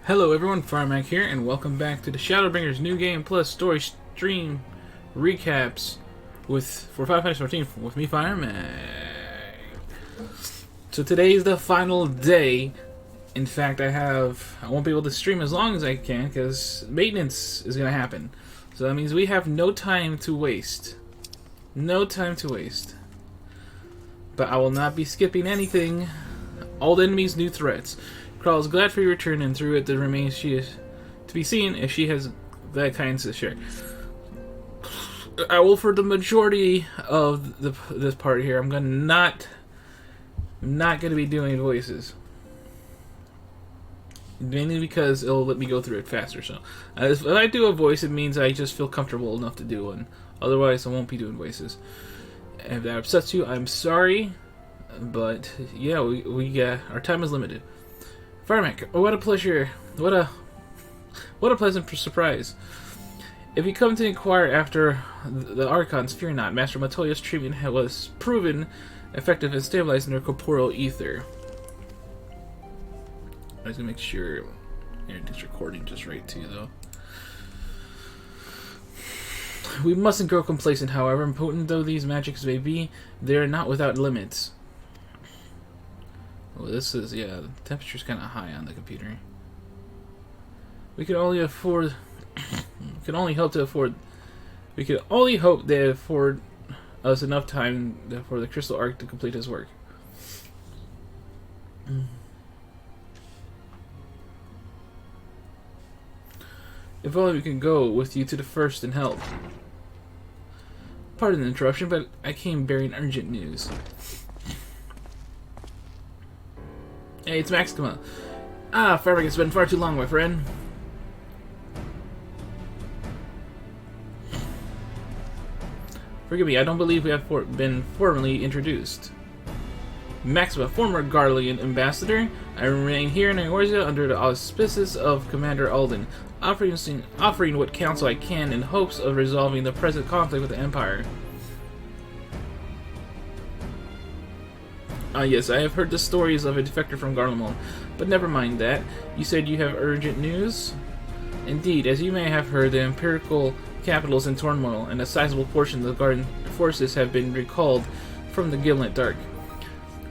Hello everyone, Firemac here, and welcome back to the Shadowbringers New Game Plus Story Stream Recaps for Final Fantasy 14 with me, Firemac. So today is the final day. In fact, I won't be able to stream as long as I can because maintenance is going to happen. So that means we have no time to waste. No time to waste. But I will not be skipping anything. Old enemies, new threats. Krawl is glad for your return, and through it there remains she is to be seen if she has that kindness to share. I will, for the majority of this part here, I'm not gonna be doing voices, mainly because it'll let me go through it faster. So if I do a voice, it means I just feel comfortable enough to do one. Otherwise, I won't be doing voices. And if that upsets you, I'm sorry, but yeah, we our time is limited. Firemac, what a pleasure! What a pleasant surprise! If you come to inquire after the Archons, fear not. Master Matoya's treatment was proven effective in stabilizing their corporeal ether. I was gonna make sure it's recording just right too, though. We mustn't grow complacent, however. Impotent though these magics may be, they are not without limits. Well, this is, yeah, the temperature's kind of high on the computer. We can only afford, we can only hope they afford us enough time for the Crystal Arc to complete his work. If only we can go with you to the first and help. Pardon the interruption, but I came bearing urgent news. Hey, it's Maxima. Firemac, it's been far too long, my friend. Forgive me, I don't believe we have been formally introduced. Maxima, former Garlean ambassador. I remain here in Eorzea under the auspices of Commander Alden, offering what counsel I can in hopes of resolving the present conflict with the Empire. Yes, I have heard the stories of a defector from Garlemald, but never mind that. You said you have urgent news? Indeed, as you may have heard, the Imperial capital is in turmoil, and a sizable portion of the Guardian forces have been recalled from the Gimlet Dark.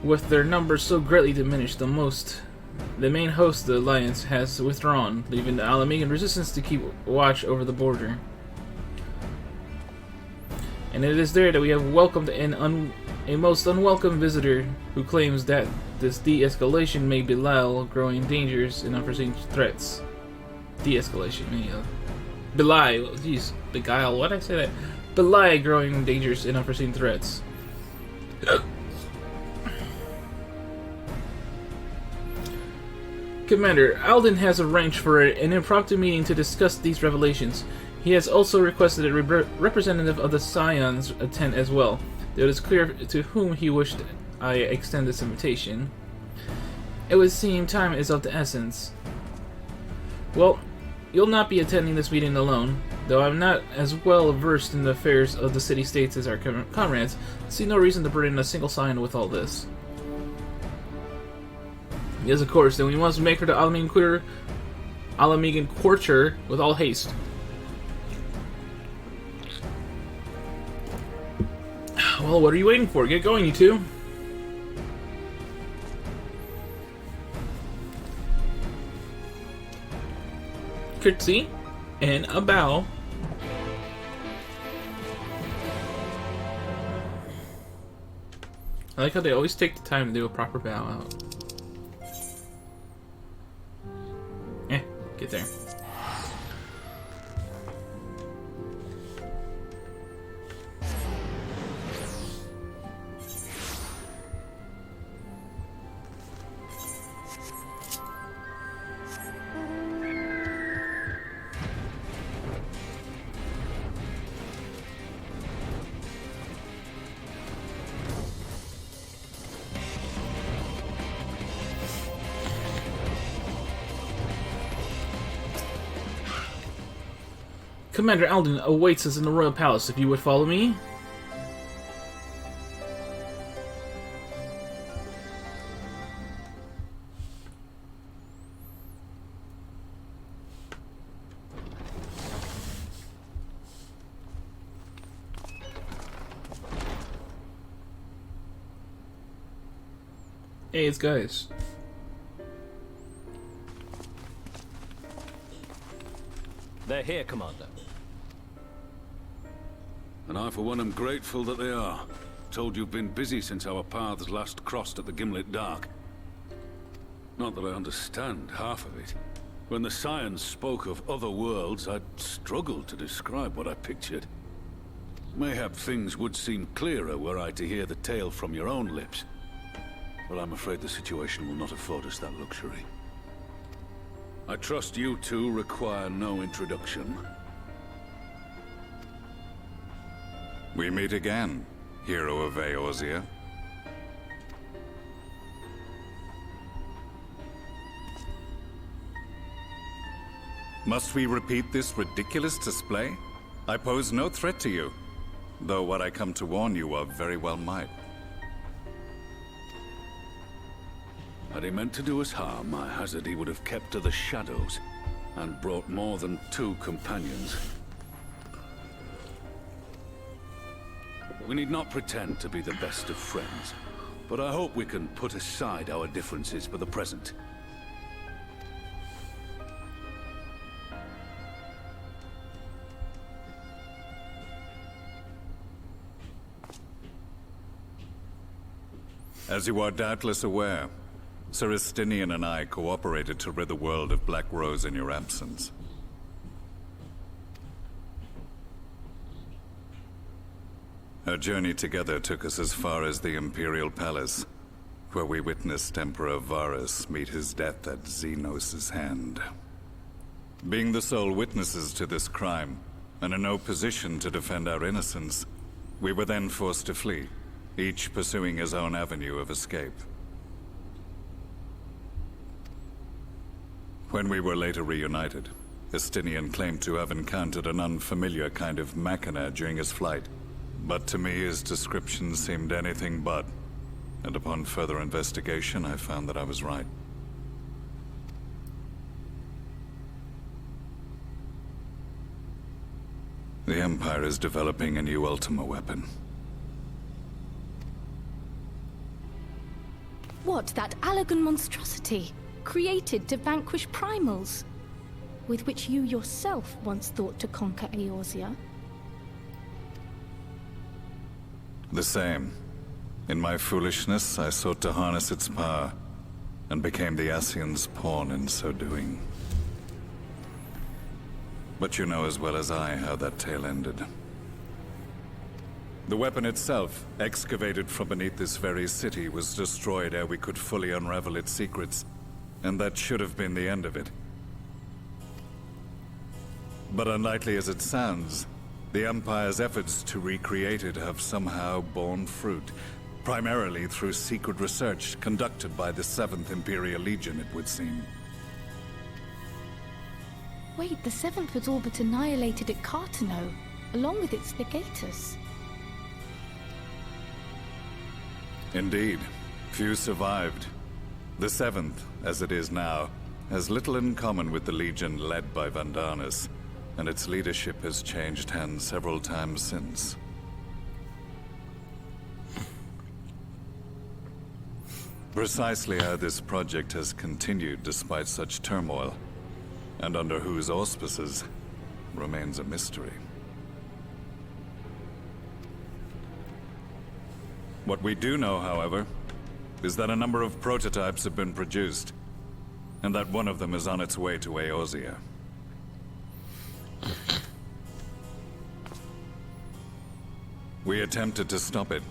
With their numbers so greatly diminished, the main host of the Alliance has withdrawn, leaving the Alamegan resistance to keep watch over the border. And it is there that we have welcomed a most unwelcome visitor who claims that this de-escalation may belie growing dangers and unforeseen threats. De-escalation, belie, jeez, beguile, why did I say that? Belie growing dangers and unforeseen threats. Commander, Alden has arranged for an impromptu meeting to discuss these revelations. He has also requested a representative of the Scions attend as well. It is clear to whom he wished I extend this invitation. It would seem time is of the essence. Well, you'll not be attending this meeting alone. Though I'm not as well versed in the affairs of the city-states as our comrades, I see no reason to burden a single Scion with all this. Yes, of course, then we must make her the Alamegan Quarter with all haste. Well, what are you waiting for? Get going, you two. Curtsy and a bow. I like how they always take the time to do a proper bow out. Get there. Commander Alden awaits us in the Royal Palace, if you would follow me. Hey, it's guys. They're here, Commander. And I, for one, am grateful that they are. Told you've been busy since our paths last crossed at the Gimlet Dark. Not that I understand half of it. When the science spoke of other worlds, I'd struggled to describe what I pictured. Mayhap things would seem clearer were I to hear the tale from your own lips. But I'm afraid the situation will not afford us that luxury. I trust you two require no introduction. We meet again, hero of Eorzea. Must we repeat this ridiculous display? I pose no threat to you, though what I come to warn you of very well might. Had he meant to do us harm, I hazard he would have kept to the shadows, and brought more than 2 companions. We need not pretend to be the best of friends, but I hope we can put aside our differences for the present. As you are doubtless aware, Sir Estinian and I cooperated to rid the world of Black Rose in your absence. Our journey together took us as far as the Imperial Palace, where we witnessed Emperor Varus meet his death at Xenos' hand. Being the sole witnesses to this crime, and in no position to defend our innocence, we were then forced to flee, each pursuing his own avenue of escape. When we were later reunited, Estinian claimed to have encountered an unfamiliar kind of machina during his flight. But to me, his description seemed anything but. And upon further investigation, I found that I was right. The Empire is developing a new Ultima weapon. What, that Allagan monstrosity, created to vanquish primals, with which you yourself once thought to conquer Eorzea? The same. In my foolishness, I sought to harness its power, and became the Ascian's pawn in so doing. But you know as well as I how that tale ended. The weapon itself, excavated from beneath this very city, was destroyed ere we could fully unravel its secrets, and that should have been the end of it. But unlikely as it sounds, the Empire's efforts to recreate it have somehow borne fruit, primarily through secret research conducted by the 7th Imperial Legion, it would seem. Wait, the 7th was all but annihilated at Cartano, along with its legatus. Indeed, few survived. The 7th, as it is now, has little in common with the Legion led by Vandanus, and its leadership has changed hands several times since. Precisely how this project has continued despite such turmoil, and under whose auspices, remains a mystery. What we do know, however, is that a number of prototypes have been produced, and that one of them is on its way to Eorzea. We attempted to stop it,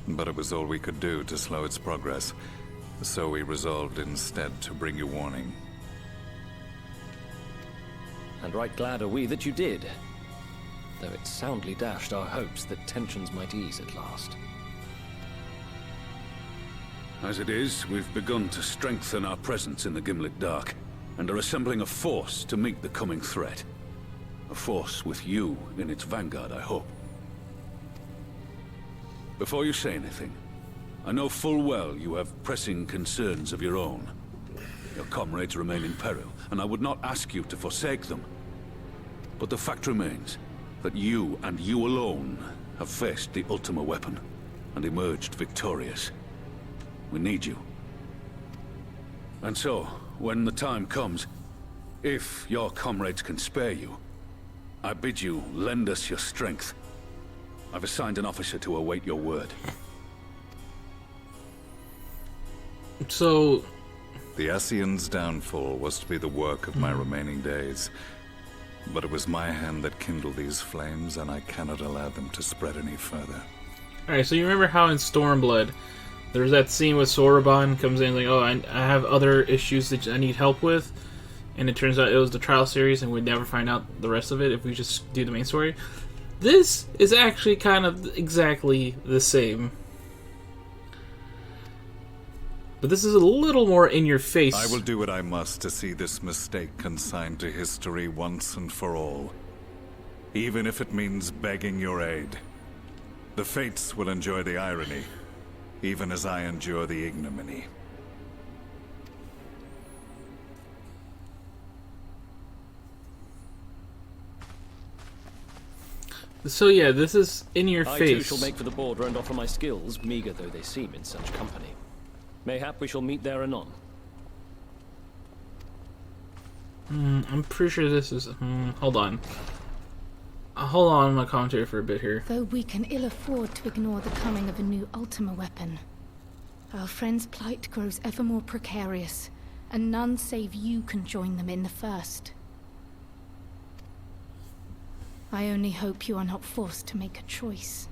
but it was all we could do to slow its progress, so we resolved instead to bring you warning. And right glad are we that you did, though it soundly dashed our hopes that tensions might ease at last. As it is, we've begun to strengthen our presence in the Gimlet Dark, and are assembling a force to meet the coming threat. A force with you in its vanguard, I hope. Before you say anything, I know full well you have pressing concerns of your own. Your comrades remain in peril, and I would not ask you to forsake them. But the fact remains that you, and you alone, have faced the Ultima weapon, and emerged victorious. We need you. And so, when the time comes, if your comrades can spare you, I bid you lend us your strength. I've assigned an officer to await your word. So... The Ascian's downfall was to be the work of my remaining days. But it was my hand that kindled these flames, and I cannot allow them to spread any further. Alright, so you remember how in Stormblood, there's that scene with Soroban comes in like, oh, I have other issues that I need help with, and it turns out it was the trial series, and we'd never find out the rest of it if we just do the main story. This is actually kind of exactly the same. But this is a little more in your face. I will do what I must to see this mistake consigned to history once and for all. Even if it means begging your aid. The Fates will enjoy the irony, even as I endure the ignominy. So yeah, this is in your I face. too shall make for the border and offer my skills, meager though they seem in such company. Mayhap we shall meet there anon. I'm pretty sure this is... hold on. Hold on my commentary for a bit here. Though we can ill afford to ignore the coming of a new Ultima weapon, our friend's plight grows ever more precarious, and none save you can join them in the first. I only hope you are not forced to make a choice.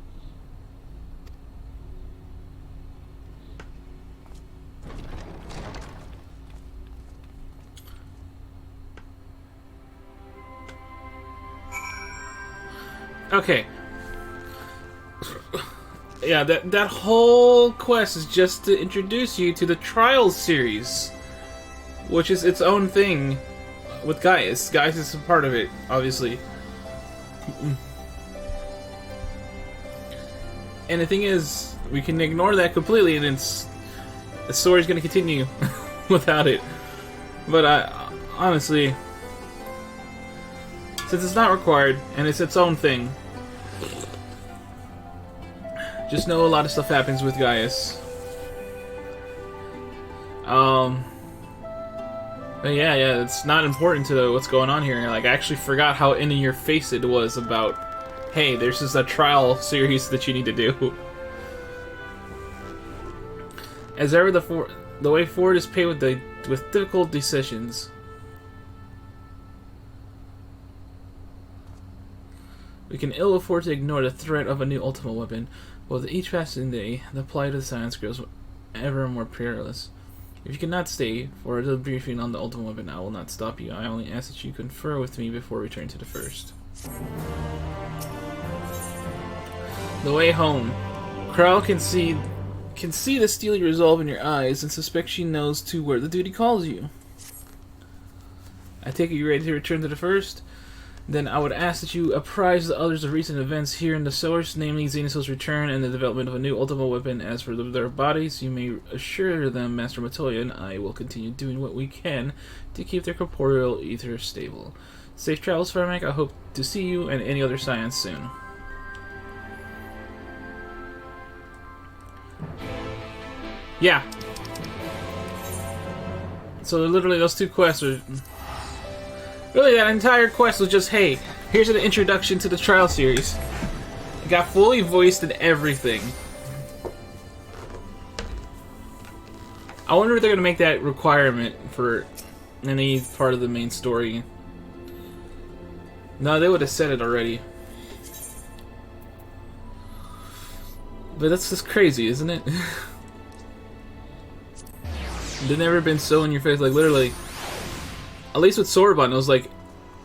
Okay. Yeah, that whole quest is just to introduce you to the Trials series, which is its own thing with Gaius. Gaius is a part of it, obviously. And the thing is, we can ignore that completely, and the story's going to continue without it. But honestly, since it's not required and it's its own thing, just know a lot of stuff happens with Gaius. But yeah, it's not important to what's going on here. Like, I actually forgot how in your face it was about, hey, there's just a trial series that you need to do. As ever, the way forward is paved with difficult decisions. We can ill afford to ignore the threat of a new Ultima weapon, but with each passing day, the plight of the science grows ever more perilous. If you cannot stay for a little briefing on the Ultima weapon, I will not stop you. I only ask that you confer with me before returning to the first. The way home. Krau can see the steely resolve in your eyes and suspect she knows to where the duty calls you. I take it you're ready to return to the first? Then I would ask that you apprise the others of recent events here in the source, namely Xenosyl's return and the development of a new Ultima weapon. As for their bodies, you may assure them, Master Matoya and I will continue doing what we can to keep their corporeal ether stable. Safe travels, Firemac. I hope to see you and any other science soon. Yeah. So literally those two quests are... Really, that entire quest was just, hey, here's an introduction to the trial series. It got fully voiced and everything. I wonder if they're going to make that requirement for any part of the main story. No, they would have said it already. But that's just crazy, isn't it? They've never been so in your face, like literally. At least with Soroban, it was like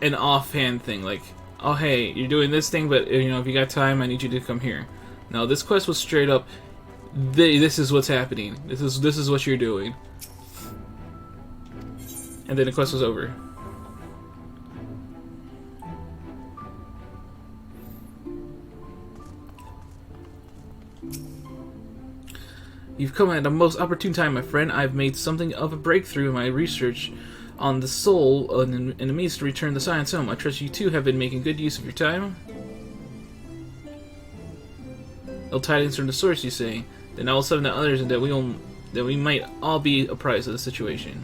an offhand thing, like, oh hey, you're doing this thing, but you know, if you got time, I need you to come here. Now this quest was straight up, this is what's happening. This is what you're doing. And then the quest was over. You've come at the most opportune time, my friend. I've made something of a breakthrough in my research on the soul and a means to return the science home. I trust you too have been making good use of your time. Ill tidings from the source, you say? Then I will summon the others and that we will then we might all be apprised of the situation.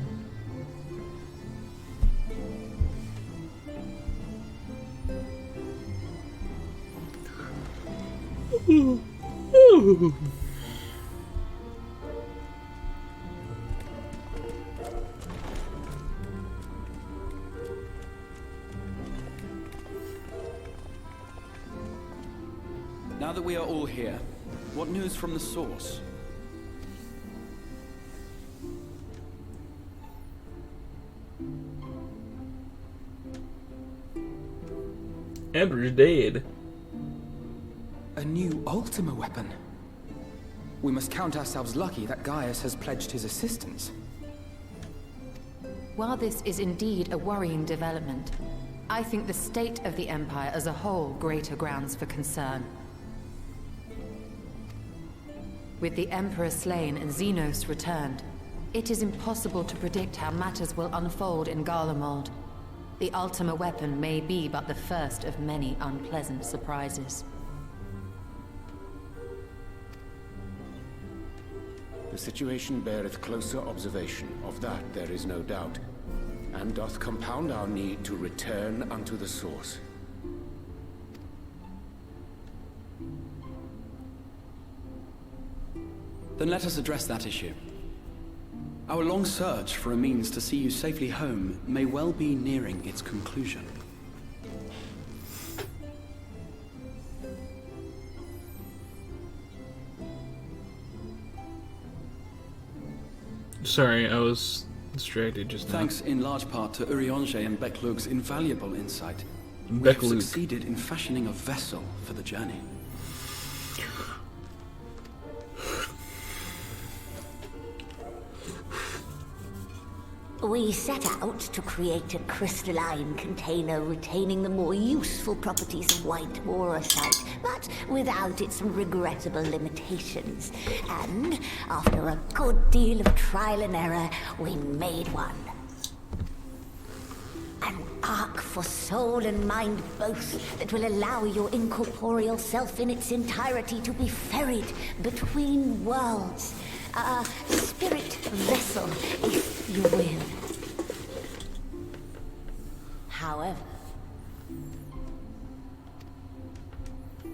Now that we are all here, what news from the source? Emperor's dead. A new Ultima weapon. We must count ourselves lucky that Gaius has pledged his assistance. While this is indeed a worrying development, I think the state of the Empire as a whole greater grounds for concern. With the Emperor slain and Xenos returned, it is impossible to predict how matters will unfold in Garlemald. The Ultima weapon may be but the first of many unpleasant surprises. The situation beareth closer observation, of that there is no doubt, and doth compound our need to return unto the source. Then let us address that issue. Our long search for a means to see you safely home may well be nearing its conclusion. Sorry, I was distracted just now. Thanks in large part to Urianger and Beklug's invaluable insight, we have Beklug. succeeded in fashioning a vessel for the journey. We set out to create a crystalline container retaining the more useful properties of white aurosite, but without its regrettable limitations. And after a good deal of trial and error, we made one. An ark for soul and mind both that will allow your incorporeal self in its entirety to be ferried between worlds. A spirit vessel, if you will.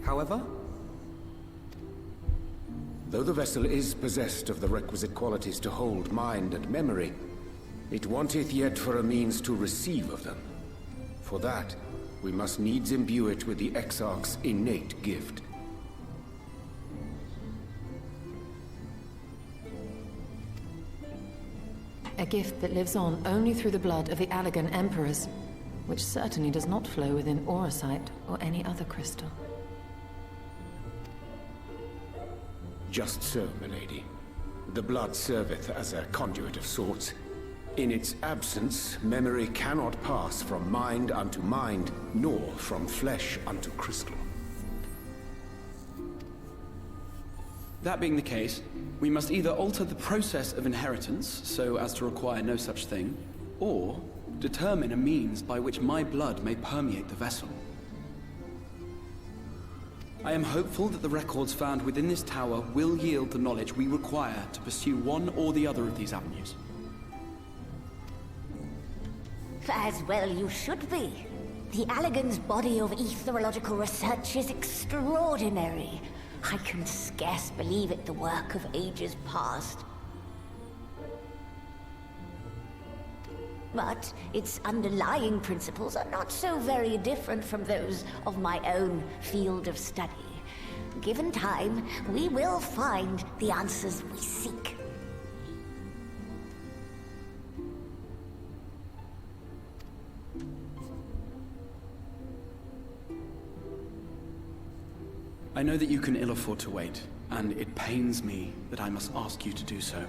However? Though the vessel is possessed of the requisite qualities to hold mind and memory, it wanteth yet for a means to receive of them. For that, we must needs imbue it with the Exarch's innate gift. A gift that lives on only through the blood of the Allegan Emperors, which certainly does not flow within aurosite or any other crystal. Just so, milady. The blood serveth as a conduit of sorts. In its absence, memory cannot pass from mind unto mind, nor from flesh unto crystal. That being the case, we must either alter the process of inheritance so as to require no such thing, or determine a means by which my blood may permeate the vessel. I am hopeful that the records found within this tower will yield the knowledge we require to pursue one or the other of these avenues. As well you should be. The Allegan's body of etherological research is extraordinary. I can scarce believe it the work of ages past. But its underlying principles are not so very different from those of my own field of study. Given time, we will find the answers we seek. I know that you can ill afford to wait, and it pains me that I must ask you to do so.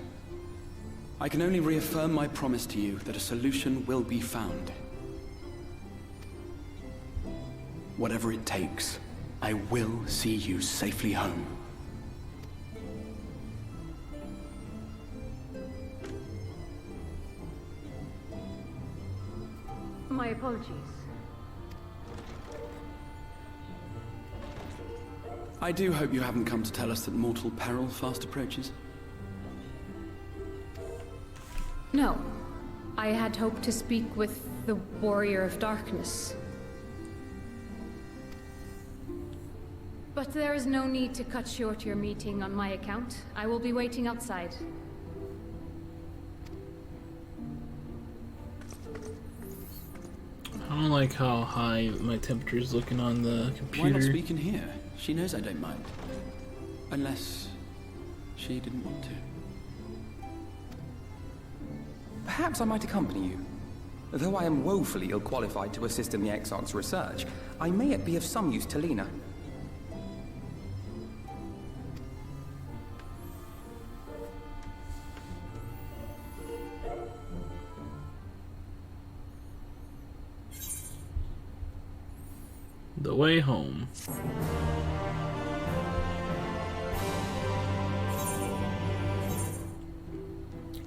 I can only reaffirm my promise to you that a solution will be found. Whatever it takes, I will see you safely home. My apologies. I do hope you haven't come to tell us that mortal peril fast approaches. No. I had hoped to speak with the Warrior of Darkness. But there is no need to cut short your meeting on my account. I will be waiting outside. I don't like how high my temperature is looking on the computer. Why not speak in here? She knows I don't mind. Unless she didn't want to. Perhaps I might accompany you. Though I am woefully ill-qualified to assist in the Exarch's research, I may yet be of some use to Lena. The way home.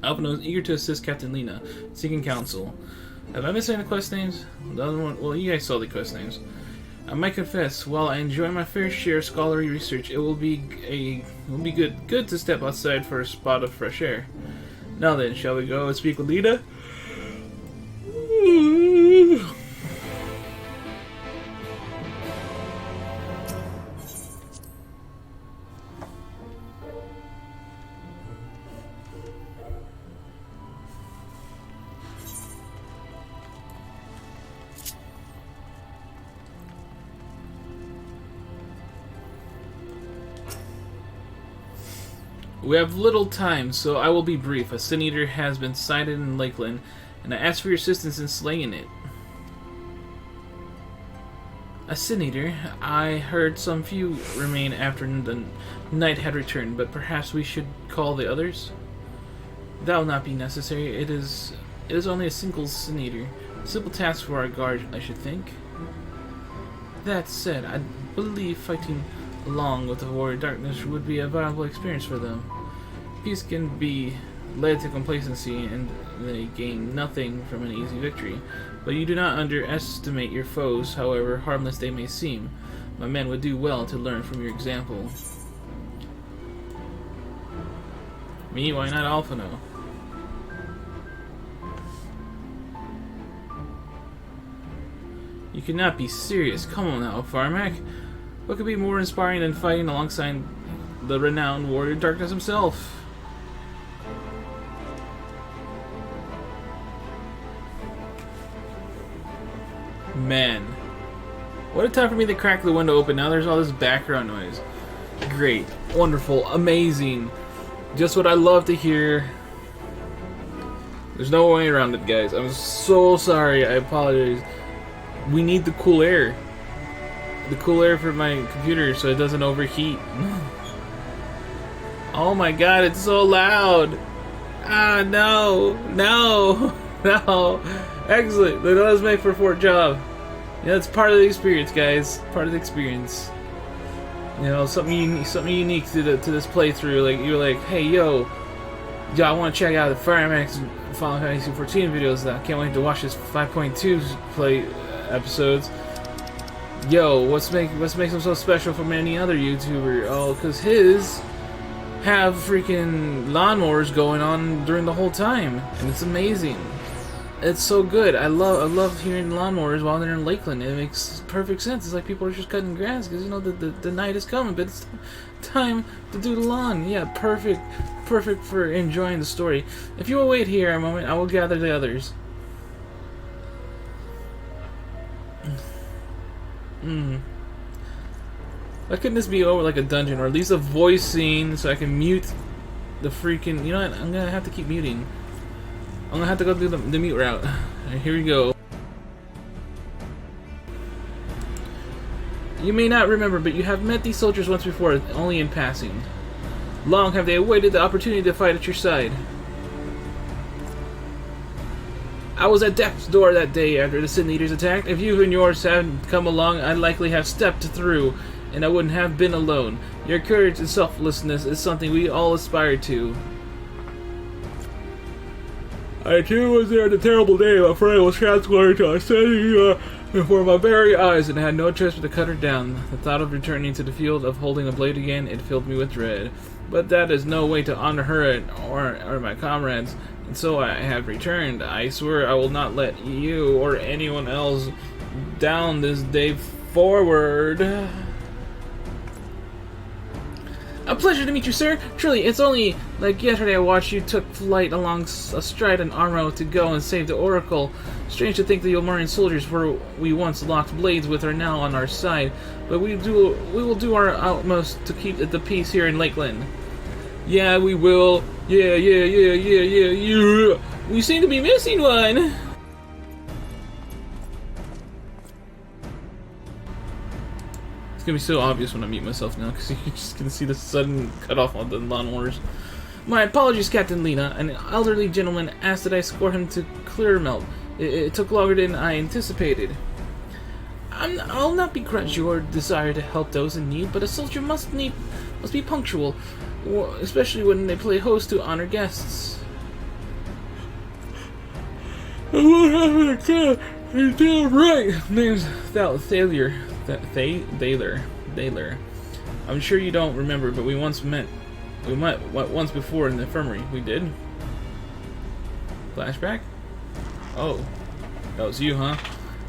Alpino is eager to assist Captain Lena, seeking counsel. Have I missed any quest names? The other one, well, you guys saw the quest names. I might confess, while I enjoy my fair share of scholarly research, it will be good to step outside for a spot of fresh air. Now then, shall we go and speak with Lena? We have little time, so I will be brief. A Sin Eater has been sighted in Lakeland, and I ask for your assistance in slaying it. A Sin Eater? I heard some few remain after the night had returned, but perhaps we should call the others? That will not be necessary. It is only a single Sin Eater. Simple task for our guard, I should think. That said, I believe fighting along with the Warrior of Darkness would be a valuable experience for them. Peace can be led to complacency, and they gain nothing from an easy victory. But you do not underestimate your foes, however harmless they may seem. My men would do well to learn from your example. Me? Why not Alphino? You cannot be serious. Come on now, Firemac. What could be more inspiring than fighting alongside the renowned Warrior of Darkness himself? Man. What a time for me to crack the window open. Now there's all this background noise. Great. Wonderful. Amazing. Just what I love to hear. There's no way around it, guys. I'm so sorry. I apologize. We need the cool air. The cool air for my computer so it doesn't overheat. Oh my god, it's so loud. Ah, no. No. No. Excellent. That does make for a fort job. Yeah, that's part of the experience, guys. Part of the experience. You know, something unique to this playthrough. Like, you're like, hey, yo, I want to check out the Firemac Final Fantasy 14 videos. I can't wait to watch this 5.2 play episodes. Yo, what makes him so special from any other YouTuber? Oh, because his have freaking lawnmowers going on during the whole time, and it's amazing. It's so good. I love hearing lawnmowers while they're in Lakeland. It makes perfect sense. It's like people are just cutting grass because, you know, the night is coming, but it's time to do the lawn. Yeah, perfect for enjoying the story. If you will wait here a moment, I will gather the others. Why couldn't this be over like a dungeon, or at least a voice scene so I can mute the freaking... You know what? I'm gonna have to keep muting. I'm gonna have to go do the mute route. Right, here we go. You may not remember, but you have met these soldiers once before, only in passing. Long have they awaited the opportunity to fight at your side. I was at death's door that day after the Sin Eaters attacked. If you and yours hadn't come along, I'd likely have stepped through, and I wouldn't have been alone. Your courage and selflessness is something we all aspire to. I too was there on the terrible day my friend was transported to a city before my very eyes, and I had no choice but to cut her down. The thought of returning to the field of holding a blade again, it filled me with dread. But that is no way to honor her or my comrades. and so I have returned. I swear I will not let you or anyone else down this day forward. A pleasure to meet you, sir. Truly, it's only like yesterday I watched you took flight astride an armor to go and save the Oracle. Strange to think the Yomarian soldiers we once locked blades with are now on our side, but we will do our utmost to keep the peace here in Lakeland. Yeah, we will. Yeah. We seem to be missing one. It's gonna be so obvious when I meet myself now, because you're just gonna see the sudden cutoff on the lawnmowers. My apologies, Captain Lena. An elderly gentleman asked that I escort him to Clearmelt. It took longer than I anticipated. I'll not begrudge your desire to help those in need, but a soldier must be punctual, especially when they play host to honor guests. I won't have it again. You're damn right. Name's Thaler. Thaler. I'm sure you don't remember, but we met once before in the infirmary. We did. Flashback? Oh, that was you, huh?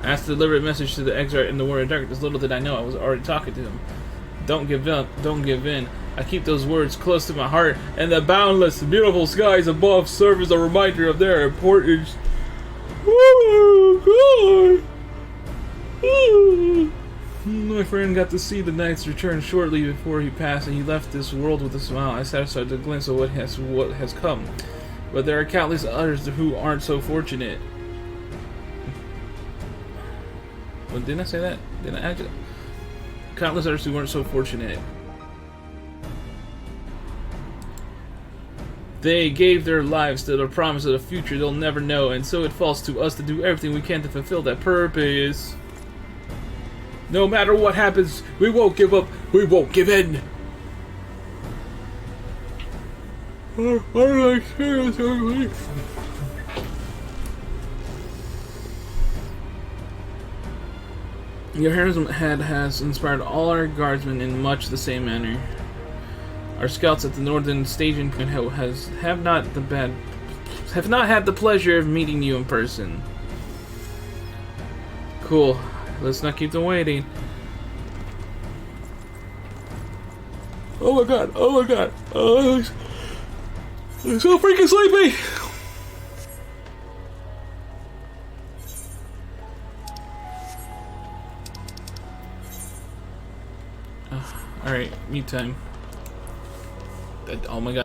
I asked to deliver a message to the XIV in the Warrior Darkness. Little did I know I was already talking to him. Don't give up, don't give in. I keep those words close to my heart, and the boundless, beautiful skies above serve as a reminder of their importance. Oh my God! My friend got to see the knight's return shortly before he passed, and he left this world with a smile. I satisfied to glimpse of what has come, but there are countless others who aren't so fortunate. Well, didn't I say that? Didn't I actually? Countless others who weren't so fortunate. They gave their lives to the promise of a future they'll never know, and so it falls to us to do everything we can to fulfill that purpose. No matter what happens, we won't give up, we won't give in. Your head has inspired all our guardsmen in much the same manner. Our scouts at the northern staging point have not had the pleasure of meeting you in person. Cool. Let's not keep them waiting. Oh my God! Oh my God! I'm so freaking sleepy. All right, me time. Oh my God.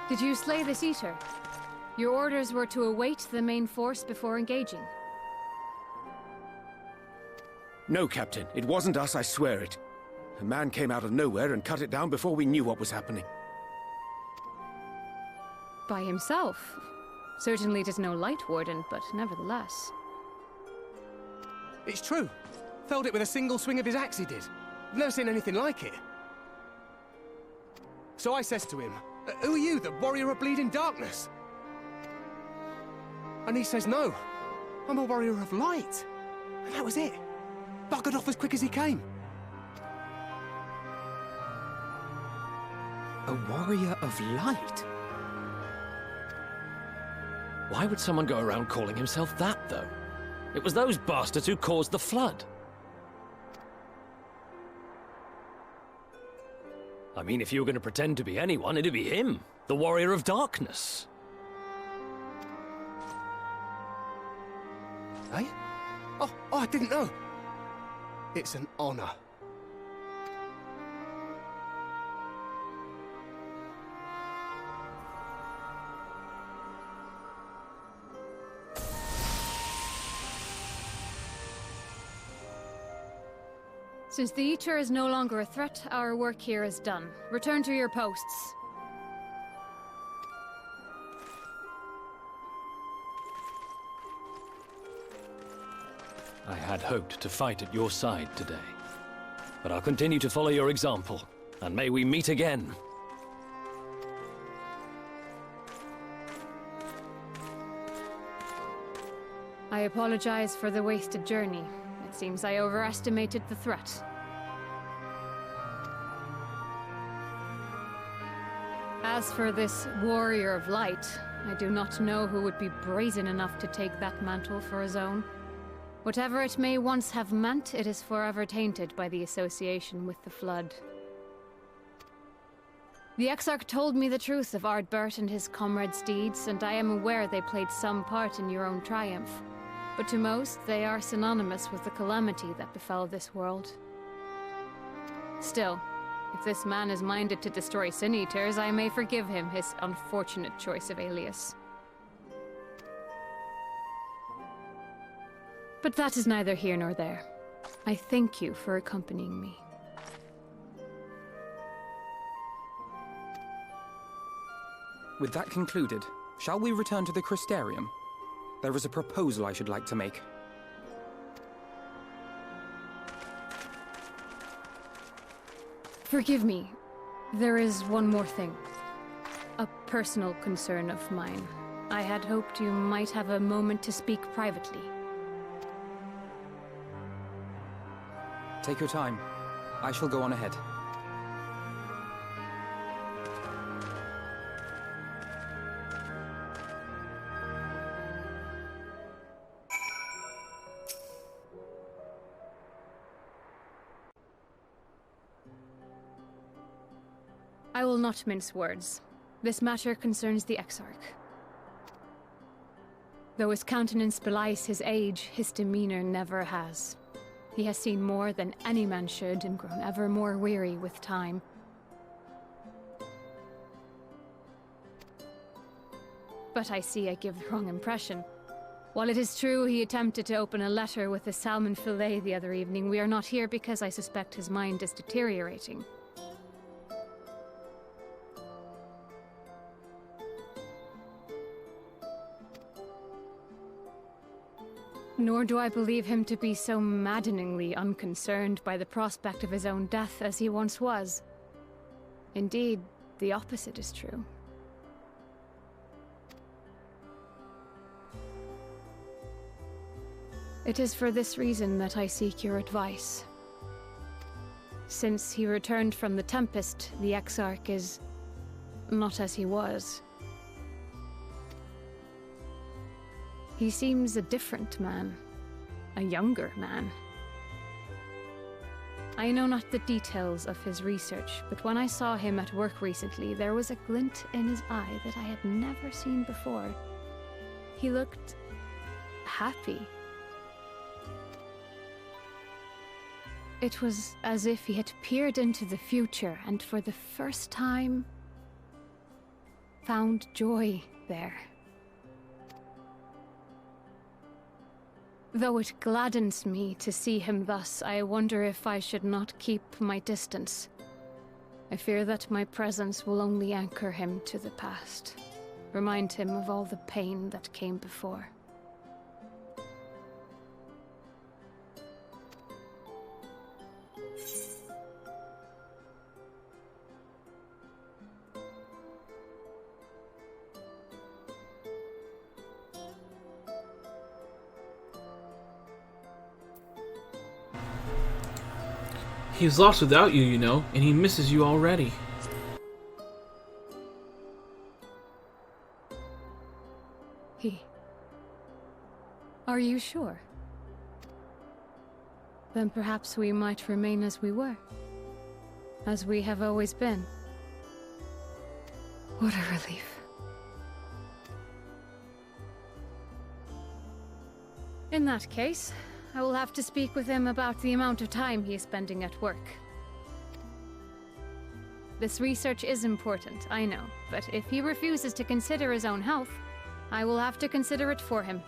Did you slay this eater? Your orders were to await the main force before engaging. No, Captain. It wasn't us, I swear it. A man came out of nowhere and cut it down before we knew what was happening. By himself? Certainly it is no light warden, but nevertheless. It's true. Felled it with a single swing of his axe, he did. I've never seen anything like it. So I says to him, who are you, the warrior of bleeding darkness? And he says, no, I'm a warrior of light. And that was it. Buggered off as quick as he came. A warrior of light? Why would someone go around calling himself that, though? It was those bastards who caused the flood. I mean, if you were going to pretend to be anyone, it'd be him, the warrior of darkness. Eh? Oh, I didn't know. It's an honor. Since the Eater is no longer a threat, our work here is done. Return to your posts. I had hoped to fight at your side today. But I'll continue to follow your example, and may we meet again. I apologize for the wasted journey. It seems I overestimated the threat. As for this warrior of light, I do not know who would be brazen enough to take that mantle for his own. Whatever it may once have meant, it is forever tainted by the association with the Flood. The Exarch told me the truth of Ardbert and his comrades' deeds, and I am aware they played some part in your own triumph. But to most, they are synonymous with the calamity that befell this world. Still, if this man is minded to destroy Sin Eaters, I may forgive him his unfortunate choice of alias. But that is neither here nor there. I thank you for accompanying me. With that concluded, shall we return to the Crystarium? There is a proposal I should like to make. Forgive me. There is one more thing. A personal concern of mine. I had hoped you might have a moment to speak privately. Take your time. I shall go on ahead. I will not mince words. This matter concerns the Exarch. Though his countenance belies his age, his demeanor never has. He has seen more than any man should and grown ever more weary with time. But I see I give the wrong impression. While it is true he attempted to open a letter with a salmon fillet the other evening, we are not here because I suspect his mind is deteriorating. Nor do I believe him to be so maddeningly unconcerned by the prospect of his own death as he once was. Indeed, the opposite is true. It is for this reason that I seek your advice. Since he returned from the Tempest, the Exarch is not as he was. He seems a different man. A younger man. I know not the details of his research, but when I saw him at work recently, there was a glint in his eye that I had never seen before. He looked happy. It was as if he had peered into the future and for the first time found joy there. Though it gladdens me to see him thus, I wonder if I should not keep my distance. I fear that my presence will only anchor him to the past, remind him of all the pain that came before. He's lost without you, you know, and he misses you already. Are you sure? Then perhaps we might remain as we were. As we have always been. What a relief. In that case, I will have to speak with him about the amount of time he is spending at work. This research is important, I know, but if he refuses to consider his own health, I will have to consider it for him.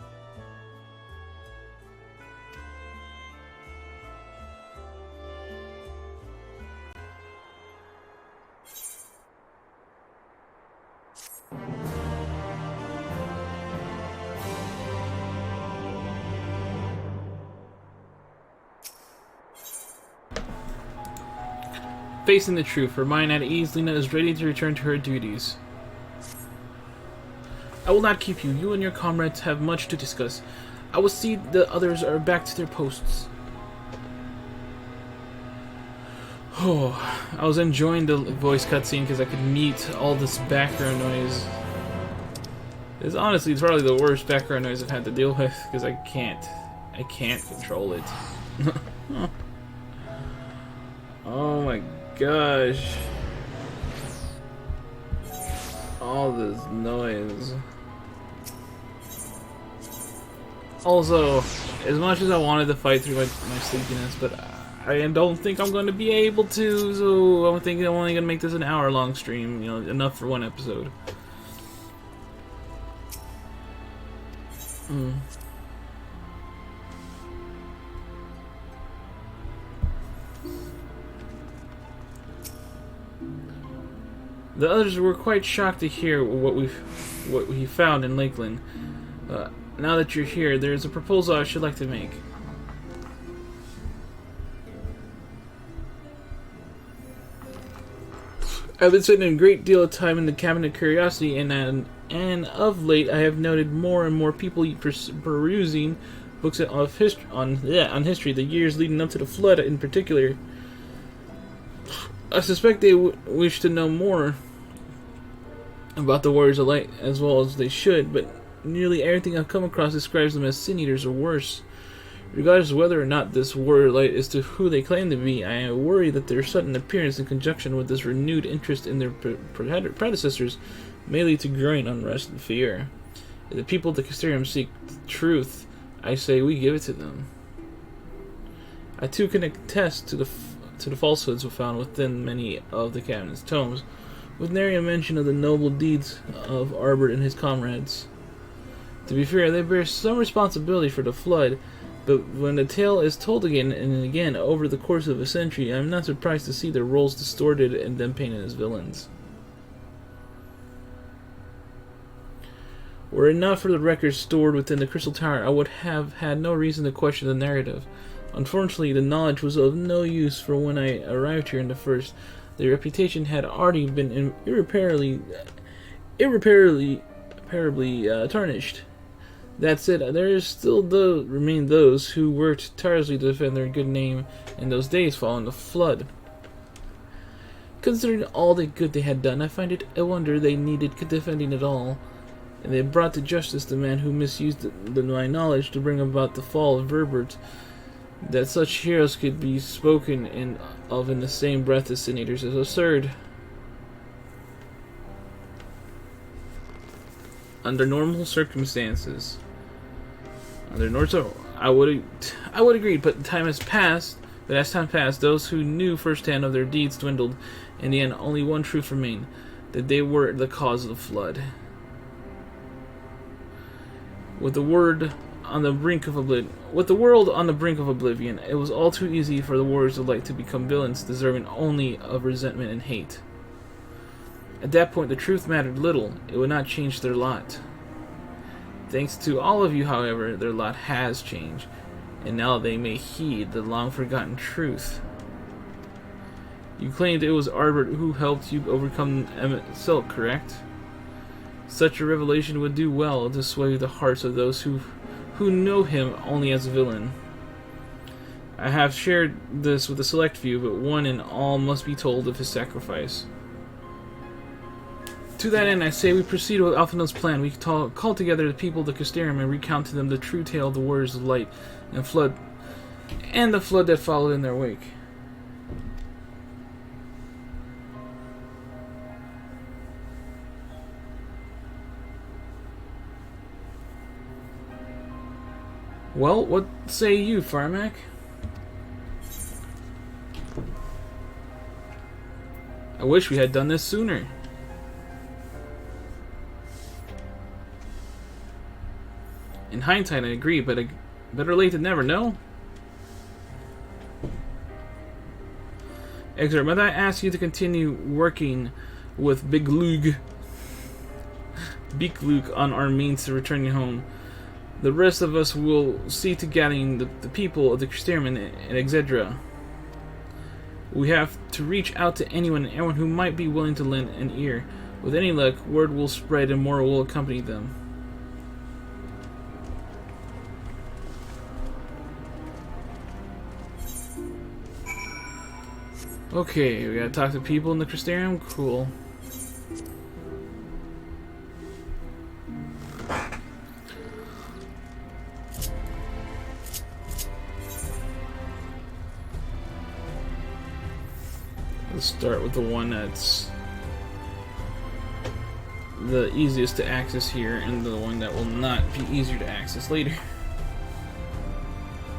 Facing the truth, her mind at ease, Lena is ready to return to her duties. I will not keep you. You and your comrades have much to discuss. I will see the others are back to their posts. Oh, I was enjoying the voice cutscene because I could mute all this background noise. It's honestly, it's probably the worst background noise I've had to deal with because I can't control it. Oh my gosh. All this noise. Also, as much as I wanted to fight through my sleepiness, but I don't think I'm going to be able to, so I'm thinking I'm only going to make this an hour-long stream, you know, enough for one episode. The others were quite shocked to hear what we found in Lakeland. Now that you're here, there is a proposal I should like to make. I've been spending a great deal of time in the Cabinet of Curiosity, and of late I have noted more and more people perusing books on history, the years leading up to the Flood in particular. I suspect they wish to know more about the Warriors of Light as well as they should, but nearly everything I've come across describes them as Sin Eaters or worse. Regardless of whether or not this Warrior of Light is to who they claim to be, I worry that their sudden appearance in conjunction with this renewed interest in their predecessors may lead to growing unrest and fear. If the people of the Castellum seek truth, I say we give it to them. I too can attest to the falsehoods found within many of the Cabinet's tomes, with nary a mention of the noble deeds of Arbor and his comrades. To be fair, they bear some responsibility for the Flood, but when the tale is told again and again over the course of a century, I am not surprised to see their roles distorted and them painted as villains. Were it not for the records stored within the Crystal Tower, I would have had no reason to question the narrative. Unfortunately, the knowledge was of no use, for when I arrived here in the first, their reputation had already been irreparably tarnished. That said, there still remain those who worked tirelessly to defend their good name in those days following the Flood. Considering all the good they had done, I find it a wonder they needed defending at all, and they brought to justice the man who misused my knowledge to bring about the fall of Verbert. That such heroes could be spoken of in the same breath as Sin Eaters is absurd. Under normal circumstances, I would agree, but as time passed, those who knew firsthand of their deeds dwindled. In the end, only one truth remained: that they were the cause of the Flood. With the world on the brink of oblivion, it was all too easy for the Warriors of Light to become villains, deserving only of resentment and hate. At that point, the truth mattered little. It would not change their lot. Thanks to all of you, however, their lot has changed, and now they may heed the long-forgotten truth. You claimed it was Arbor who helped you overcome Emmett Silk, correct? Such a revelation would do well to sway the hearts of those who know him only as a villain. I have shared this with a select few, but one and all must be told of his sacrifice. To that end, I say we proceed with Alphinaud's plan. We call together the people of the Castellum and recount to them the true tale of the Warriors of Light and Flood, and the Flood that followed in their wake. Well, what say you, Firemac? I wish we had done this sooner. In hindsight, I agree, but better late than never, no? XIV, might I ask you to continue working with Big Luke on our means to return you home? The rest of us will see to gathering the people of the Crystarium and etc. We have to reach out to anyone and everyone who might be willing to lend an ear. With any luck, word will spread and more will accompany them. Okay, we gotta talk to people in the Crystarium. Cool. Let's start with the one that's the easiest to access here, and the one that will not be easier to access later.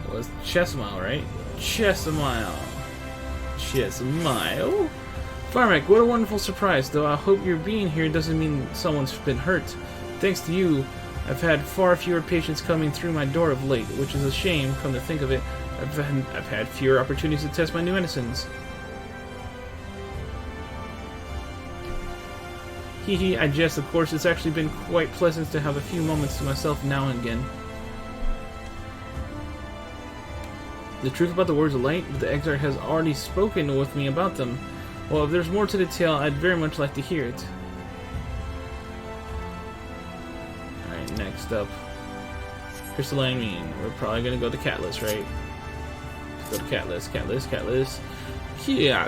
It was Chesimile, right? Chesimile. Chesimile? Firemac, what a wonderful surprise, though I hope your being here doesn't mean someone's been hurt. Thanks to you, I've had far fewer patients coming through my door of late, which is a shame, come to think of it. I've had fewer opportunities to test my new medicines. Hee, I jest, of course. It's actually been quite pleasant to have a few moments to myself now and again. The truth about the words of light, but the XIV has already spoken with me about them. Well, if there's more to the tale, I'd very much like to hear it. Alright, next up. Crystalline Mean. We're probably gonna go to Catalyst, right? Let's go to Catalyst. Catalyst. Catalyst. Catalyst. Catalyst. Yeah,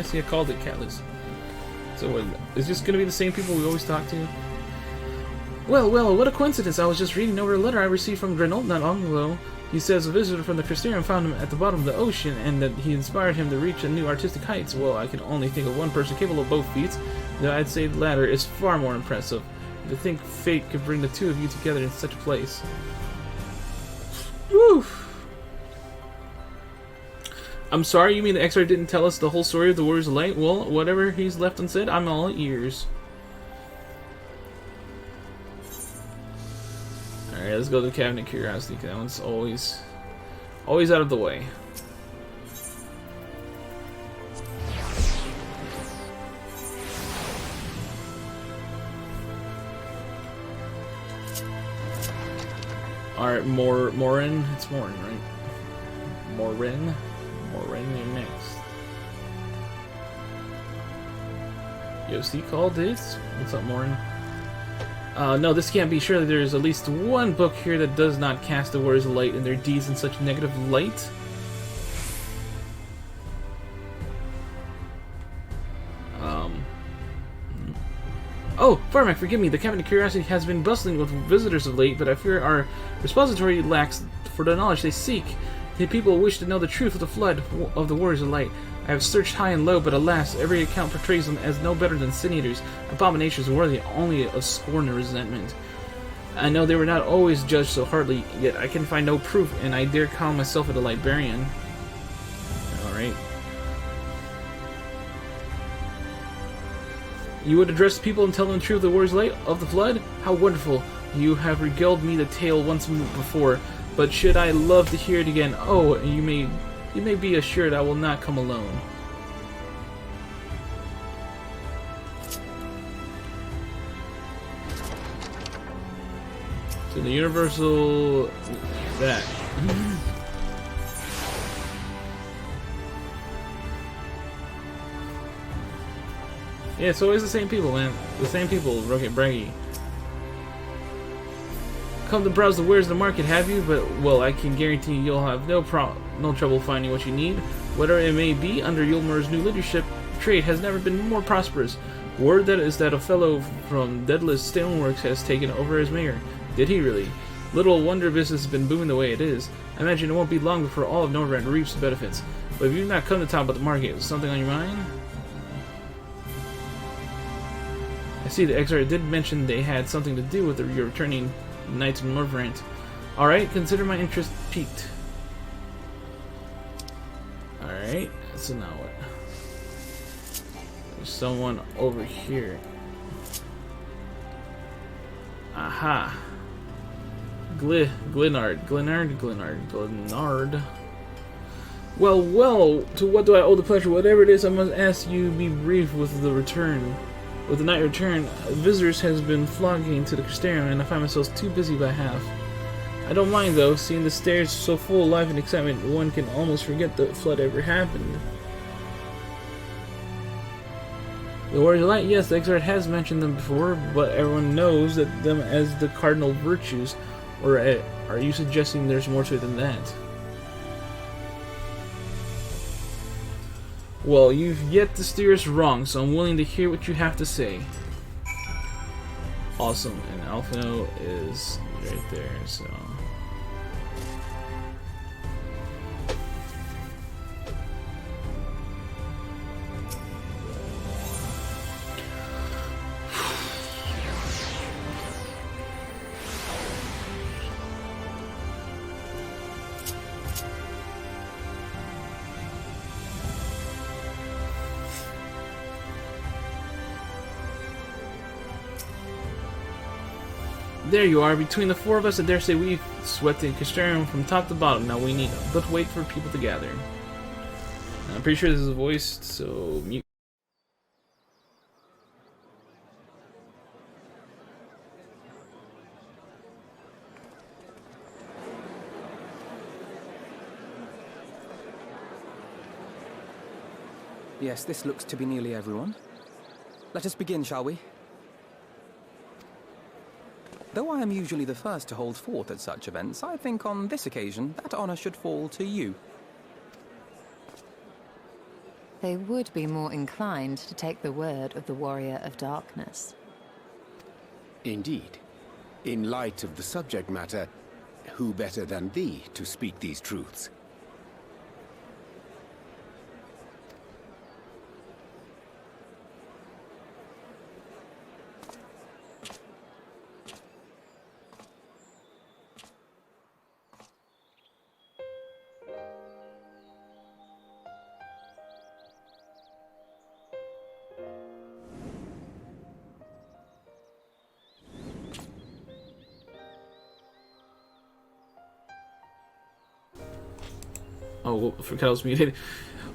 see, I called it Catalyst. So, is this going to be the same people we always talk to? Well, what a coincidence. I was just reading over a letter I received from Grenoble not long ago. He says a visitor from the Crystarium found him at the bottom of the ocean, and that he inspired him to reach a new artistic heights. Well, I can only think of one person capable of both feats, though I'd say the latter is far more impressive. To think fate could bring the two of you together in such a place. Woo! I'm sorry, you mean the XIV didn't tell us the whole story of the Warriors of Light? Well, whatever he's left unsaid, I'm all ears. Alright, let's go to the Cabinet of Curiosity, because that one's always out of the way. Alright, Morin. It's Morin, right? Morin, you're next. Yoshi called this? What's up, Morin? No, this can't be. Surely there is at least one book here that does not cast the Warriors of Light and their deeds in such negative light. Oh, Firemac, forgive me. The Cabinet of Curiosity has been bustling with visitors of late, but I fear our repository lacks for the knowledge they seek. The people wish to know the truth of the flood of the Warriors of Light. I have searched high and low, but alas, every account portrays them as no better than sin-eaters, abominations worthy only of scorn and resentment. I know they were not always judged so hardly, yet I can find no proof, and I dare call myself a librarian. Alright. You would address people and tell them the truth of the Warriors of Light of the flood? How wonderful. You have regaled me the tale once before, but should I love to hear it again, oh, you may be assured I will not come alone. So the universal... that. Yeah, it's always the same people, man. The same people, Rocket Braggy. Come to browse the wares of the market, have you? But, well, I can guarantee you'll have no trouble finding what you need. Whatever it may be, under Yulmar's new leadership, trade has never been more prosperous. Word that is that a fellow from Deadless Stoneworks has taken over as mayor. Did he really? Little wonder business has been booming the way it is. I imagine it won't be long before all of Novigrad reaps the benefits. But if you've not come to talk about the market, is something on your mind? I see the XR did mention they had something to do with your returning Knights of Norvrant. Alright, consider my interest piqued. Alright, so now what? There's someone over here. Aha. Glenard. Well, to what do I owe the pleasure? Whatever it is, I must ask you be brief with the return. With the night return, visitors has been flocking to the Crystarium, and I find myself too busy by half. I don't mind though, seeing the stairs so full of life and excitement, one can almost forget the flood ever happened. The Warriors of Light, yes, the XR has mentioned them before, but everyone knows that them as the cardinal virtues, or are you suggesting there's more to it than that? Well, you've yet to steer us wrong, so I'm willing to hear what you have to say. Awesome, and Alphino is right there, so... There you are. Between the four of us, I dare say we've swept the Crystarium from top to bottom. Now we need but wait for people to gather. I'm pretty sure this is voiced, so mute. Yes, this looks to be nearly everyone. Let us begin, shall we? Though I am usually the first to hold forth at such events, I think on this occasion that honor should fall to you. They would be more inclined to take the word of the Warrior of Darkness. Indeed. In light of the subject matter, who better than thee to speak these truths? Oh, I forgot I was muted.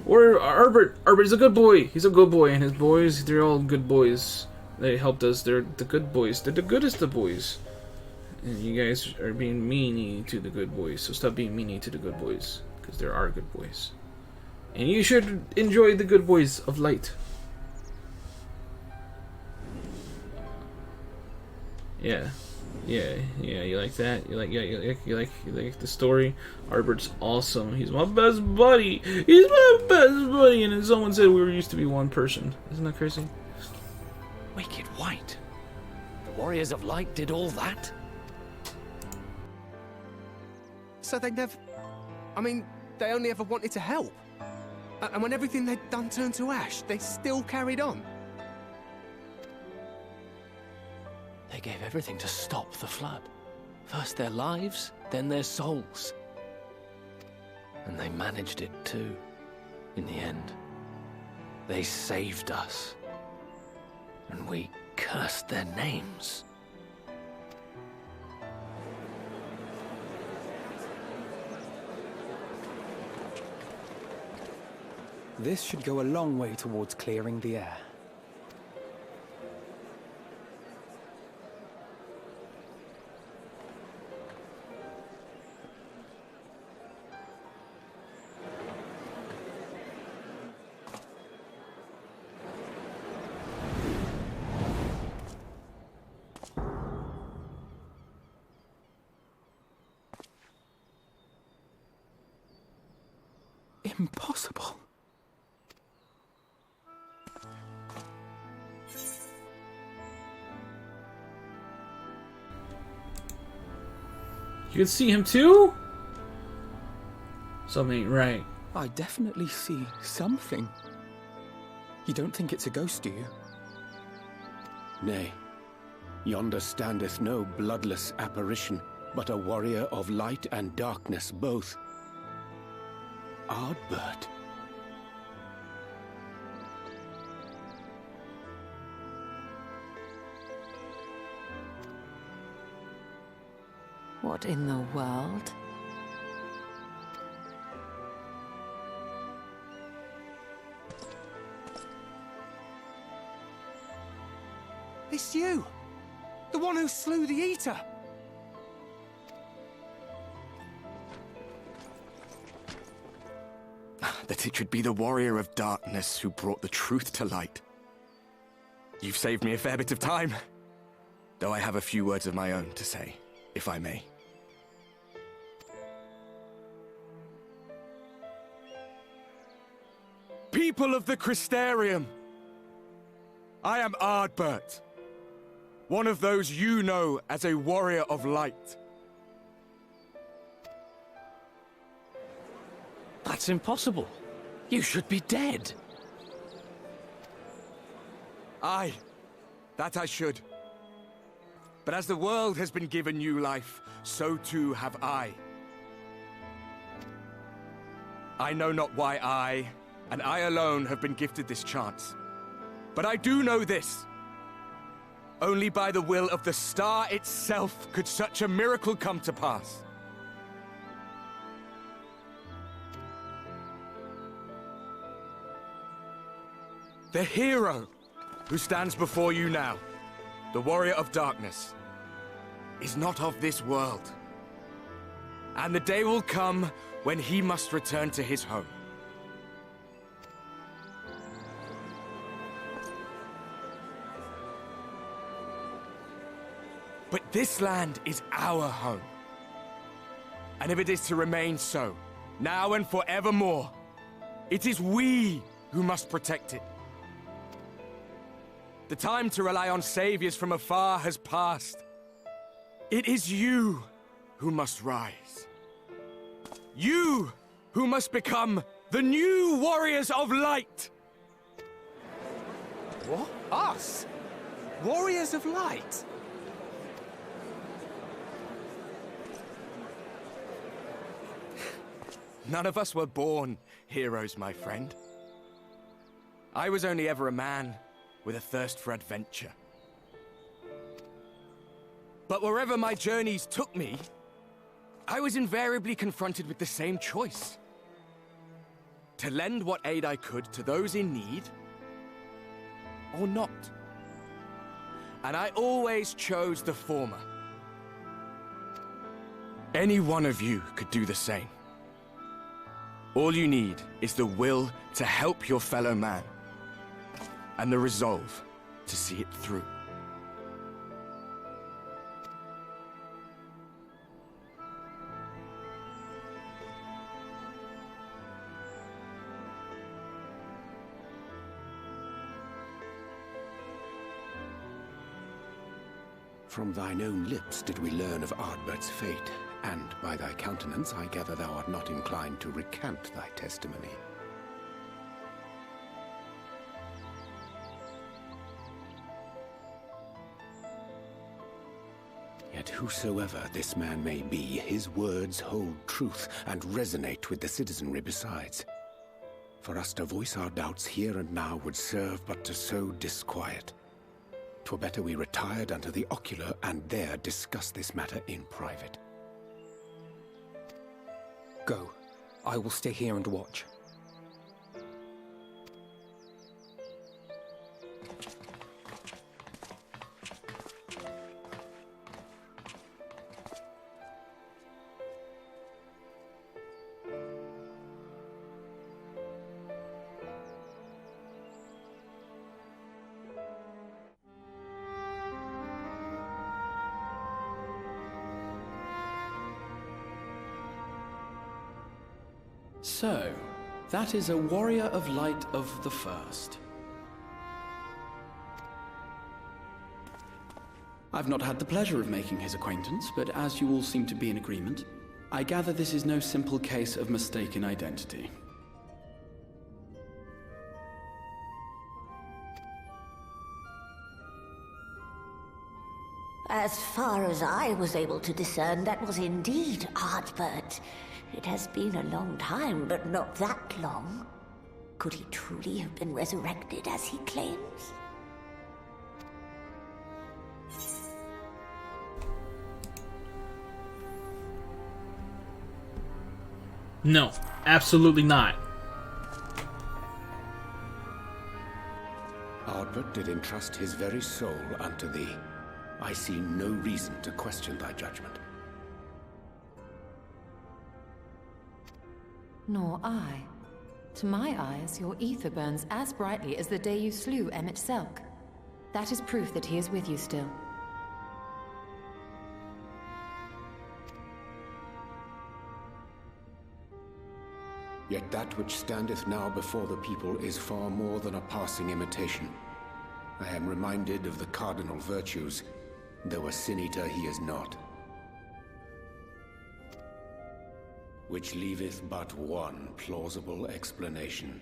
Or Arbert. Arbert is a good boy. He's a good boy, and his boys, they're all good boys. They helped us. They're the good boys. They're the goodest of boys. And you guys are being meany to the good boys, so stop being meany to the good boys, because there are good boys. And you should enjoy the good boys of light. Yeah. Yeah, you like that? You like the story? Arbert's awesome. He's my best buddy. He's my best buddy. And then someone said we were used to be one person. Isn't that crazy? Wicked White. The Warriors of Light did all that? So they never... I mean, they only ever wanted to help. And when everything they'd done turned to ash, they still carried on. They gave everything to stop the flood. First their lives, then their souls. And they managed it too, in the end. They saved us. And we cursed their names. This should go a long way towards clearing the air. Impossible. You can see him too? Something ain't right. I definitely see something. You don't think it's a ghost, do you? Nay. Yonder standeth no bloodless apparition, but a warrior of light and darkness both. Ardbert. What in the world? It's you! The one who slew the Eater! That it should be the warrior of darkness who brought the truth to light. You've saved me a fair bit of time, though I have a few words of my own to say, if I may. People of the Crystarium, I am Ardbert, one of those you know as a warrior of light. That's impossible. You should be dead. Aye, that I should. But as the world has been given new life, so too have I. I know not why I, and I alone, have been gifted this chance. But I do know this. Only by the will of the star itself could such a miracle come to pass. The hero who stands before you now, the warrior of darkness, is not of this world. And the day will come when he must return to his home. But this land is our home. And if it is to remain so, now and forevermore, it is we who must protect it. The time to rely on saviors from afar has passed. It is you who must rise. You who must become the new warriors of light. What? Us? Warriors of Light? None of us were born heroes, my friend. I was only ever a man with a thirst for adventure. But wherever my journeys took me, I was invariably confronted with the same choice. To lend what aid I could to those in need, or not. And I always chose the former. Any one of you could do the same. All you need is the will to help your fellow man, and the resolve to see it through. From thine own lips did we learn of Ardbert's fate, and by thy countenance I gather thou art not inclined to recant thy testimony. Yet whosoever this man may be, his words hold truth and resonate with the citizenry besides. For us to voice our doubts here and now would serve but to sow disquiet. 'Twere better we retired unto the ocular and there discuss this matter in private. Go. I will stay here and watch. So, that is a warrior of light of the first. I've not had the pleasure of making his acquaintance, but as you all seem to be in agreement, I gather this is no simple case of mistaken identity. As far as I was able to discern, that was indeed Ardbert. It has been a long time, but not that long. Could he truly have been resurrected as he claims? No, absolutely not. Ardbert did entrust his very soul unto thee. I see no reason to question thy judgment. Nor I. To my eyes, your ether burns as brightly as the day you slew Emmett Selk. That is proof that he is with you still. Yet that which standeth now before the people is far more than a passing imitation. I am reminded of the cardinal virtues, though a sin-eater he is not. Which leaveth but one plausible explanation.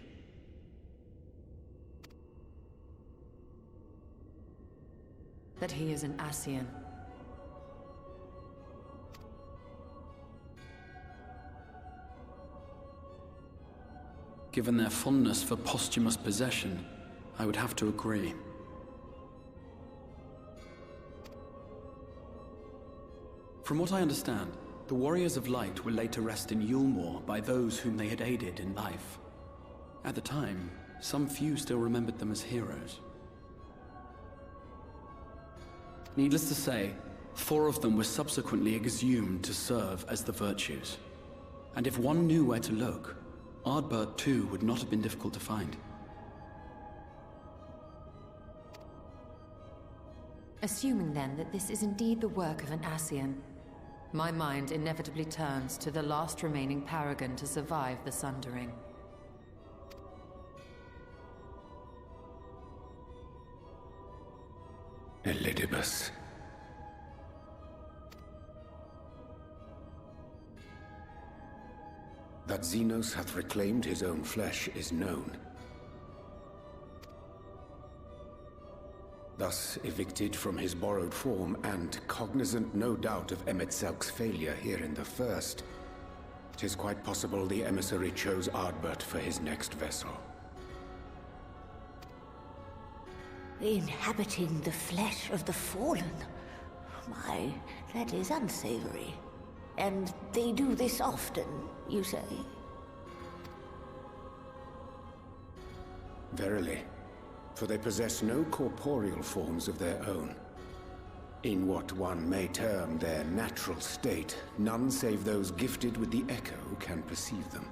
That he is an Ascian. Given their fondness for posthumous possession, I would have to agree. From what I understand, the Warriors of Light were laid to rest in Yulmore by those whom they had aided in life. At the time, some few still remembered them as heroes. Needless to say, 4 of them were subsequently exhumed to serve as the virtues. And if one knew where to look, Ardbert too would not have been difficult to find. Assuming then that this is indeed the work of an Ascian, my mind inevitably turns to the last remaining paragon to survive the Sundering. Elidibus. That Xenos hath reclaimed his own flesh is known. Thus evicted from his borrowed form, and cognizant no doubt of Emmett Selk's failure here in the first, 'tis quite possible the emissary chose Ardbert for his next vessel. Inhabiting the flesh of the fallen? My, that is unsavory. And they do this often, you say? Verily, for they possess no corporeal forms of their own. In what one may term their natural state, none save those gifted with the echo can perceive them.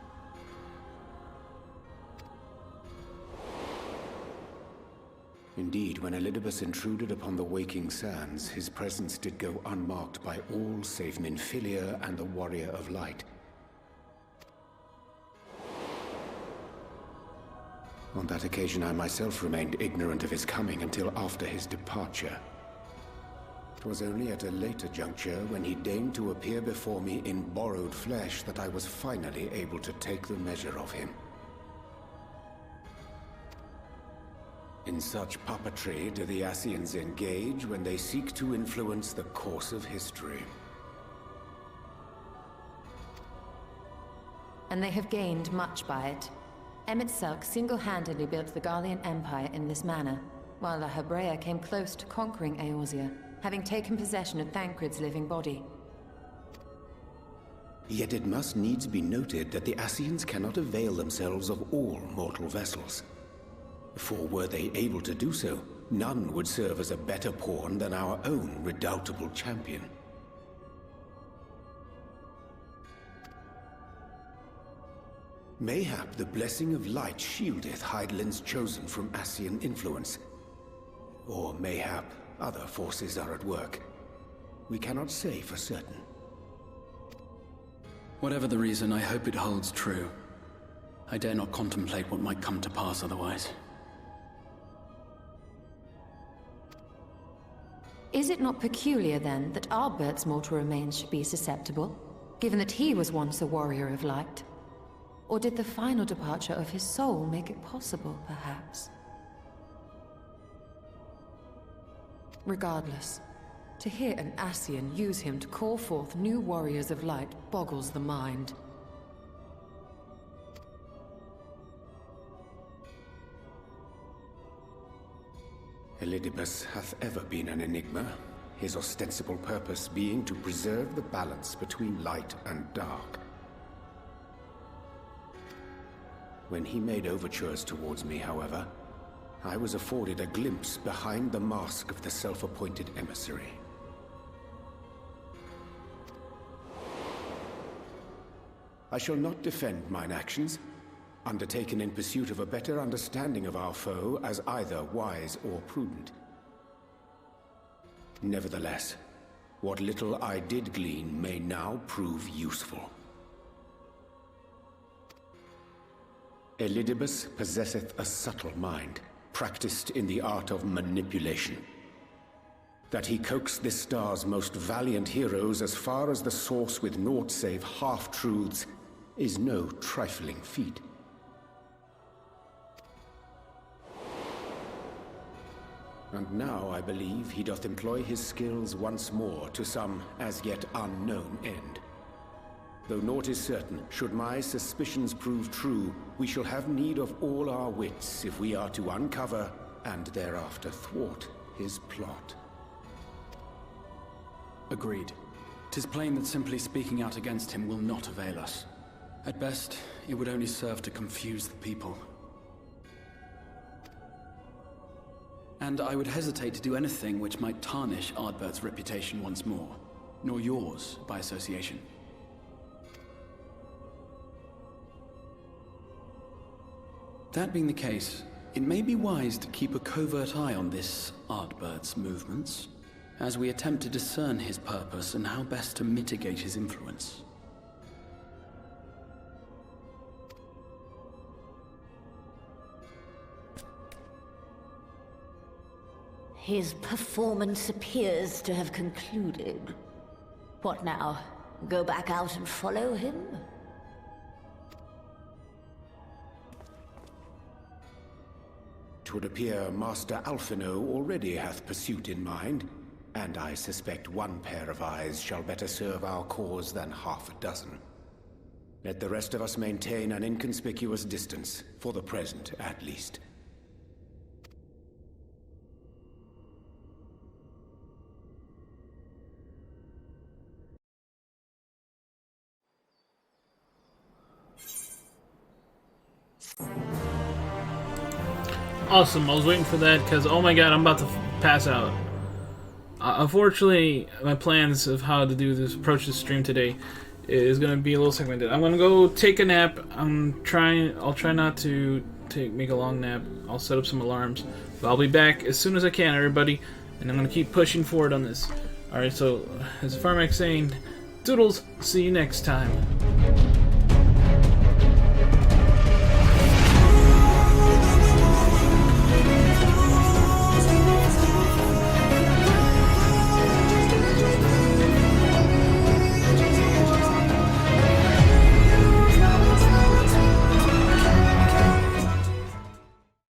Indeed, when Elidibus intruded upon the waking sands, his presence did go unmarked by all save Minfilia and the Warrior of Light. On that occasion, I myself remained ignorant of his coming until after his departure. It was only at a later juncture, when he deigned to appear before me in borrowed flesh, that I was finally able to take the measure of him. In such puppetry do the Ascians engage when they seek to influence the course of history. And they have gained much by it. Emmett Selk single-handedly built the Garlean Empire in this manner, while La Hebrea came close to conquering Eorzea, having taken possession of Thancred's living body. Yet it must needs be noted that the Ascians cannot avail themselves of all mortal vessels. For were they able to do so, none would serve as a better pawn than our own redoubtable champion. Mayhap the blessing of light shieldeth Hydaelyn's chosen from Ascian influence. Or mayhap other forces are at work. We cannot say for certain. Whatever the reason, I hope it holds true. I dare not contemplate what might come to pass otherwise. Is it not peculiar, then, that Ardbert's mortal remains should be susceptible, given that he was once a warrior of light? Or did the final departure of his soul make it possible, perhaps? Regardless, to hear an Ascian use him to call forth new warriors of light boggles the mind. Elidibus hath ever been an enigma, his ostensible purpose being to preserve the balance between light and dark. When he made overtures towards me, however, I was afforded a glimpse behind the mask of the self-appointed emissary. I shall not defend mine actions, undertaken in pursuit of a better understanding of our foe as either wise or prudent. Nevertheless, what little I did glean may now prove useful. Elidibus possesseth a subtle mind, practiced in the art of manipulation. That he coaxed this star's most valiant heroes as far as the source with naught save half-truths is no trifling feat. And now I believe he doth employ his skills once more to some as yet unknown end. Though naught is certain, should my suspicions prove true, we shall have need of all our wits if we are to uncover and thereafter thwart his plot. Agreed. 'Tis plain that simply speaking out against him will not avail us. At best, it would only serve to confuse the people. And I would hesitate to do anything which might tarnish Ardbert's reputation once more, nor yours by association. That being the case, it may be wise to keep a covert eye on this Ardbert's movements, as we attempt to discern his purpose and how best to mitigate his influence. His performance appears to have concluded. What now? Go back out and follow him? Twould appear Master Alphino already hath pursuit in mind, and I suspect one pair of eyes shall better serve our cause than half a dozen. Let the rest of us maintain an inconspicuous distance, for the present at least. Awesome, I was waiting for that because, oh my god, I'm about to pass out. Unfortunately, my plans of how to do this, approach this stream today is going to be a little segmented. I'm going to go take a nap. I'll try not to make a long nap. I'll set up some alarms. But I'll be back as soon as I can, everybody. And I'm going to keep pushing forward on this. Alright, so, as Firemac saying, Doodles, see you next time.